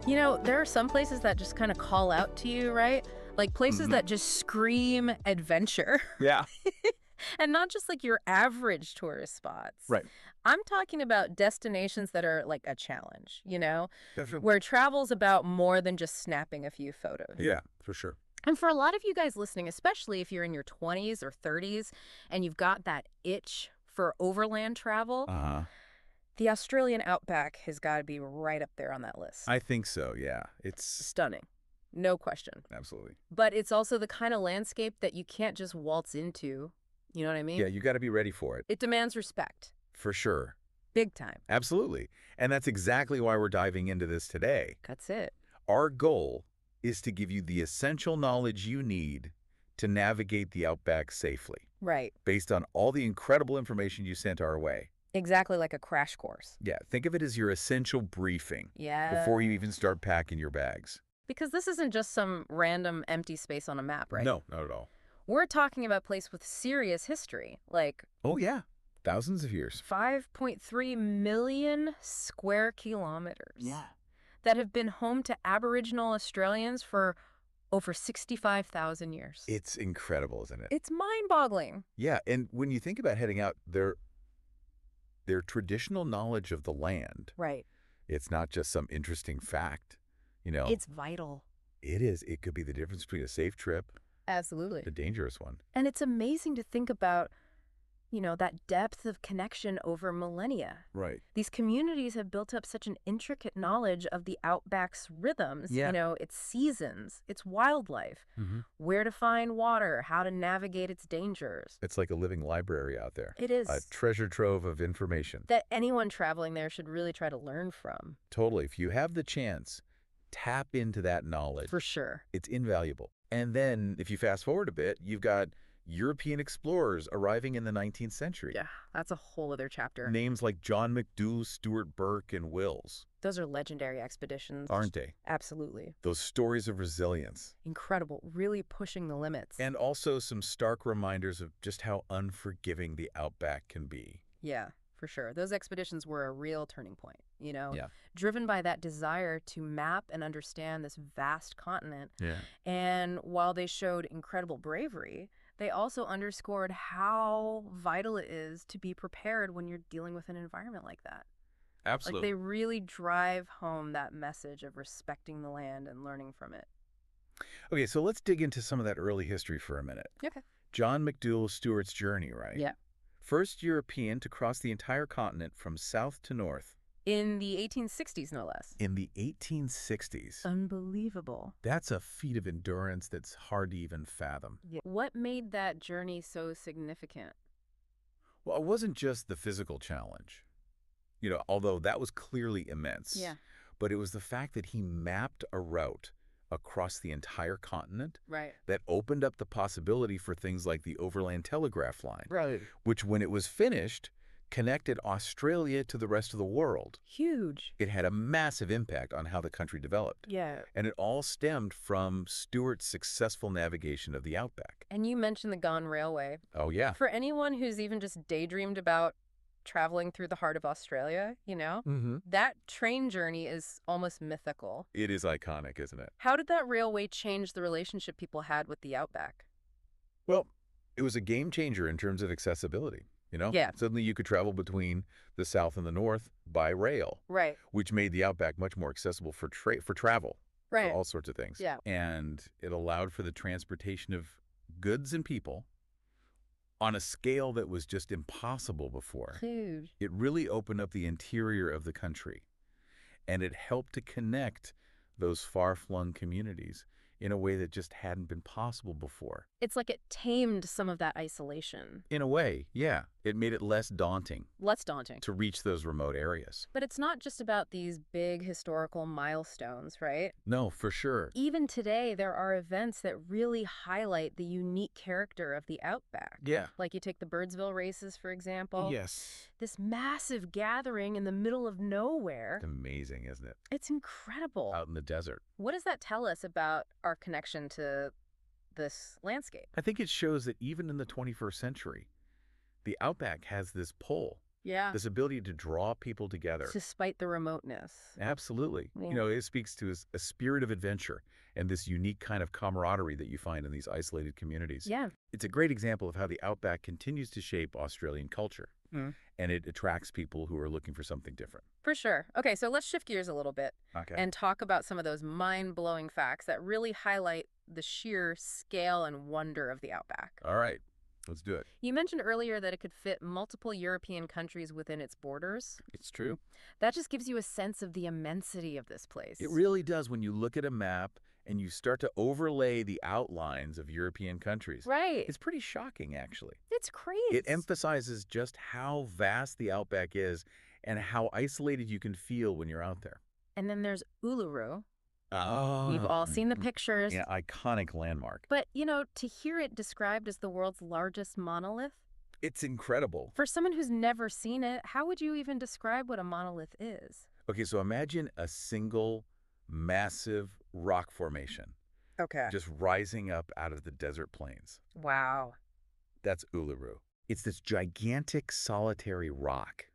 You know, there are some places that just kind of call out to you, right? Like places Hmm. that just scream adventure. Yeah. And not just like your average tourist spots. Right. I'm talking about destinations that are like a challenge, Definitely. where travel's about more than just snapping a few photos. Yeah, for sure. And for a lot of you guys listening, especially if you're in your 20s or 30s and you've got that itch for overland travel, Uh-huh. the Australian Outback has got to be right up there on that list. I think so, yeah. It's Stunning. No question. absolutely. But it's also the kind of landscape that you can't just waltz into. You know what I Yeah, mean? you got to be ready for it. It demands respect. For sure. Big time. Absolutely. And that's exactly why we're diving into this today. That's it. Our goal is to give you the essential knowledge you need to navigate the Outback safely, Right. based on all the incredible information you sent our way. Exactly like a crash course. Yeah, think of it as your essential briefing Yeah. before you even start packing your bags. Because this isn't just some random empty space on a map, right? No, not at all. We're talking about a place with serious history, like Oh, yeah. Thousands of years. 5.3 million square kilometers. That have been home to Aboriginal Australians for over 65,000 years. It's incredible, isn't it? It's mind-boggling. Yeah, and when you think about heading out, their traditional knowledge of the land, Right. it's not just some interesting fact. It's vital. It is. It could be the difference between a safe trip, Absolutely. a dangerous one. And it's amazing to think about, that depth of connection over millennia. Right. These communities have built up such an intricate knowledge of the Outback's rhythms, Yeah. its seasons, its wildlife, Mm-hmm. where to find water, how to navigate its dangers. It's like a living library out there. It is. A treasure trove of information. That anyone traveling there should really try to learn from. Totally. If you have the chance, tap into that knowledge. For sure. It's invaluable. And then if you fast forward a bit, you've got European explorers arriving in the 19th century. Yeah, that's a whole other chapter. Names like John McDougall, Stuart Burke, and Wills. Those are legendary expeditions. Aren't they? Absolutely. Those stories of resilience. Incredible, really pushing the limits. And also some stark reminders of just how unforgiving the Outback can be. Yeah, for sure. Those expeditions were a real turning point, Yeah. driven by that desire to map and understand this vast continent. Yeah. And while they showed incredible bravery, they also underscored how vital it is to be prepared when you're dealing with an environment like that. Like Absolutely. they really drive home that message of respecting the land and learning from it. Okay, so let's dig into some of that early history for a minute. Okay. John McDougall Stuart's journey, right? Yeah. First European to cross the entire continent from south to north In the 1860s, no less. in the 1860s. Unbelievable. That's a feat of endurance that's hard to even fathom. Yeah. What made that journey so significant? Well, it wasn't just the physical challenge, although that was clearly immense. Yeah. But it was the fact that he mapped a route across the entire continent Right. that opened up the possibility for things like the Overland Telegraph Line, Right. which, when it was finished, connected Australia to the rest of the world. Huge. It had a massive impact on how the country developed. Yeah. And it all stemmed from Stuart's successful navigation of the Outback. And you mentioned the Gone Railway. Oh, yeah. For anyone who's even just daydreamed about traveling through the heart of Australia, Mm-hmm. that train journey is almost mythical. It is iconic, isn't it? How did that railway change the relationship people had with the Outback? Well, it was a game changer in terms of accessibility. Yeah. Suddenly you could travel between the south and the north by rail, Right. which made the Outback much more accessible for travel, Right. for all sorts of things. Yeah. And it allowed for the transportation of goods and people on a scale that was just impossible before. Huge. It really opened up the interior of the country, and it helped to connect those far-flung communities in a way that just hadn't been possible before. It's like it tamed some of that isolation. In a way, yeah. It made it less daunting Less daunting. to reach those remote areas. But it's not just about these big historical milestones, right? No, for sure. Even today, there are events that really highlight the unique character of the Outback. Yeah. Like you take the Birdsville races, for example. Yes. This massive gathering in the middle of nowhere. It's amazing, isn't it? It's incredible. Out in the desert. What does that tell us about our connection to this landscape? I think it shows that even in the 21st century, the Outback has this pull Yeah. This ability to draw people together. Despite the remoteness. Absolutely. Yeah. It speaks to a spirit of adventure and this unique kind of camaraderie that you find in these isolated communities. Yeah. It's a great example of how the Outback continues to shape Australian culture, Mm. and it attracts people who are looking for something different. For sure. Okay, so let's shift gears a little bit Okay. and talk about some of those mind-blowing facts that really highlight the sheer scale and wonder of the Outback. All right. Let's do it. You mentioned earlier that it could fit multiple European countries within its borders. It's true. That just gives you a sense of the immensity of this place. It really does when you look at a map and you start to overlay the outlines of European countries. Right. It's pretty shocking, actually. It's crazy. It emphasizes just how vast the Outback is and how isolated you can feel when you're out there. And then there's Uluru. Oh. We've all seen the pictures. Yeah, iconic landmark. But, to hear it described as the world's largest monolith, It's incredible. for someone who's never seen it, how would you even describe what a monolith is? Okay, so imagine a single massive rock formation Okay. just rising up out of the desert plains. Wow. That's Uluru. It's this gigantic solitary rock.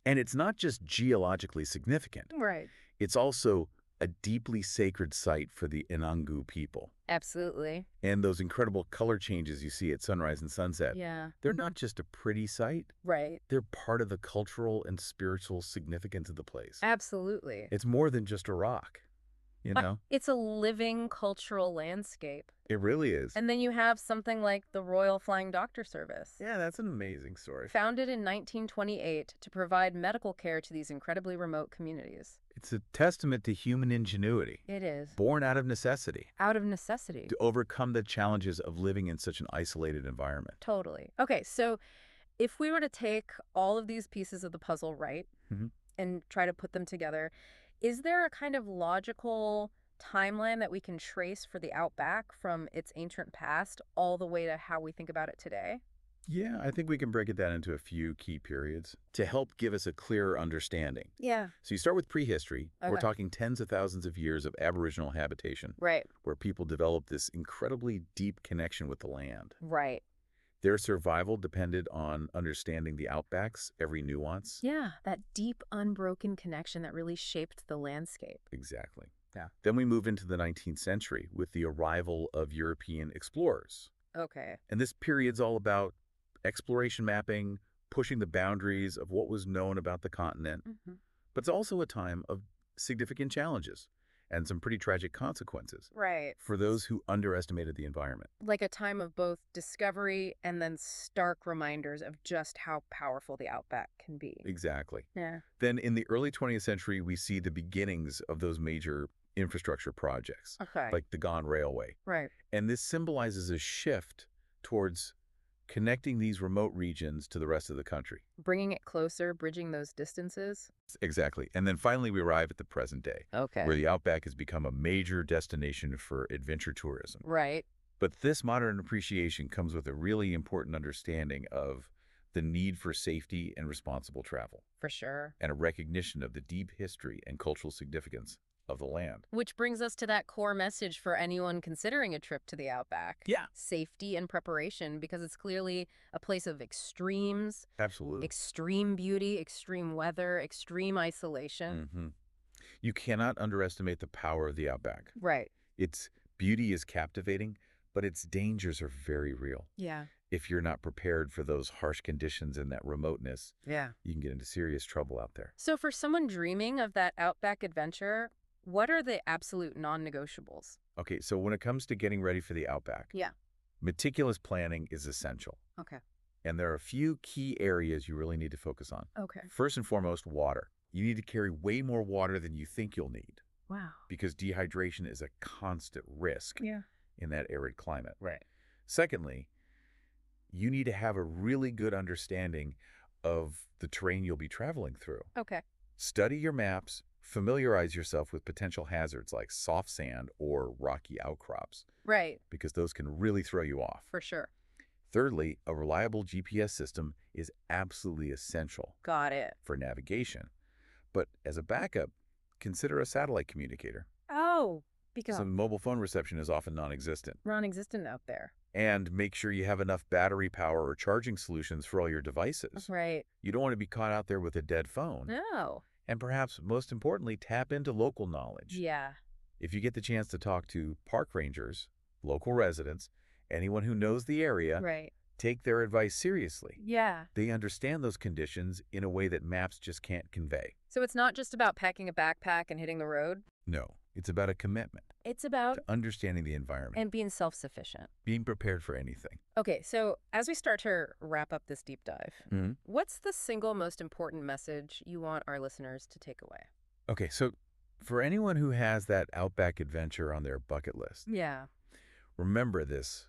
And it's not just geologically significant. Right. It's also a deeply sacred site for the Inangu people. Absolutely. And those incredible color changes you see at sunrise and sunset, Yeah. they're not just a pretty sight. Right. They're part of the cultural and spiritual significance of the place. Absolutely. It's more than just a rock, you know? It's a living cultural landscape. It really is. And then you have something like the Royal Flying Doctor Service. Yeah, that's an amazing story. Founded in 1928 to provide medical care to these incredibly remote communities. It's a testament to human ingenuity, It is. born out of necessity, Out of necessity. to overcome the challenges of living in such an isolated environment. Totally. Okay, so if we were to take all of these pieces of the puzzle, right, Mhm. and try to put them together, is there a kind of logical timeline that we can trace for the Outback from its ancient past all the way to how we think about it today? Yeah, I think we can break it down into a few key periods to help give us a clearer understanding. Yeah. So you start with prehistory. We're Okay. talking tens of thousands of years of Aboriginal habitation, Right. where people developed this incredibly deep connection with the land. Right. Their survival depended on understanding the Outback's every nuance. Yeah, that deep, unbroken connection that really shaped the landscape. Exactly. Yeah. Then we move into the 19th century with the arrival of European explorers. Okay. And this period's all about exploration mapping, pushing the boundaries of what was known about the continent. Mm-hmm. But it's also a time of significant challenges and some pretty tragic consequences Right. for those who underestimated the environment. Like a time of both discovery and then stark reminders of just how powerful the Outback can be. Exactly. Yeah. Then in the early 20th century, we see the beginnings of those major infrastructure projects, Okay. like the Gone Railway. Right. And this symbolizes a shift towards connecting these remote regions to the rest of the country. Bringing it closer, bridging those distances. Exactly. And then finally, we arrive at the present day, Okay. where the Outback has become a major destination for adventure tourism. Right. But this modern appreciation comes with a really important understanding of the need for safety and responsible travel, For sure. and a recognition of the deep history and cultural significance of the land. Which brings us to that core message for anyone considering a trip to the Outback. Yeah. Safety and preparation, because it's clearly a place of extremes, Absolutely. extreme beauty, extreme weather, extreme isolation. Mm-hmm. You cannot underestimate the power of the Outback. Right. Its beauty is captivating, but its dangers are very real. Yeah. If you're not prepared for those harsh conditions and that remoteness, Yeah. you can get into serious trouble out there. So for someone dreaming of that Outback adventure, what are the absolute non-negotiables? Okay, so when it comes to getting ready for the Outback, Yeah. meticulous planning is essential. Okay. And there are a few key areas you really need to focus on. Okay. First and foremost, water. You need to carry way more water than you think you'll need, Wow. because dehydration is a constant risk Yeah. in that arid climate. Right. Secondly, you need to have a really good understanding of the terrain you'll be traveling through. Okay. Study your maps, familiarize yourself with potential hazards like soft sand or rocky outcrops, Right. because those can really throw you off. For sure. Thirdly, a reliable GPS system is absolutely essential Got it. for navigation. But as a backup, consider a satellite communicator. Oh, because Some mobile phone reception is often non-existent. non-existent out there. And make sure you have enough battery power or charging solutions for all your devices. Right. You don't want to be caught out there with a dead phone. No. And perhaps most importantly, tap into local knowledge. Yeah. If you get the chance to talk to park rangers, local residents, anyone who knows the area, Right. take their advice seriously. Yeah. They understand those conditions in a way that maps just can't convey. So it's not just about packing a backpack and hitting the road. No, it's about a commitment It's about to understanding the environment, and being self-sufficient. being prepared for anything. Okay, so as we start to wrap up this deep dive, what's the single most important message you want our listeners to take away? Okay, so for anyone who has that Outback adventure on their bucket list, Yeah. remember this.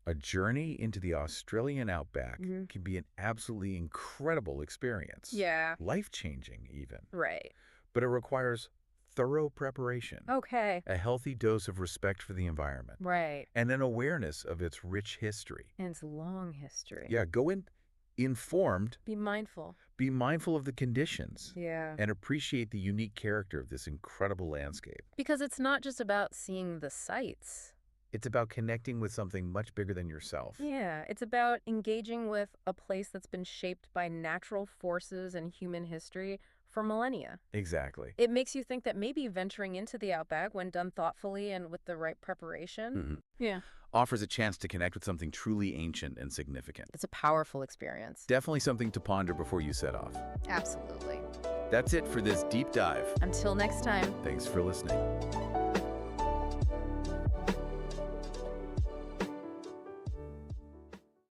A journey into the Australian Outback can be an absolutely incredible experience. Yeah. Life-changing, even. Right. But it requires thorough preparation, Okay. a healthy dose of respect for the environment, Right. and an awareness of its rich history. And it's long history. Yeah, go in informed, Be mindful. be mindful of the conditions, Yeah. and appreciate the unique character of this incredible landscape. Because it's not just about seeing the sights. It's about connecting with something much bigger than yourself. Yeah, it's about engaging with a place that's been shaped by natural forces and human history for millennia. Exactly. It makes you think that maybe venturing into the outback, when done thoughtfully and with the right preparation, yeah, Offers a chance to connect with something truly ancient and significant. it's a powerful experience. Definitely something to ponder before you set off. Absolutely. That's it for this deep dive. Until next time. Thanks for listening.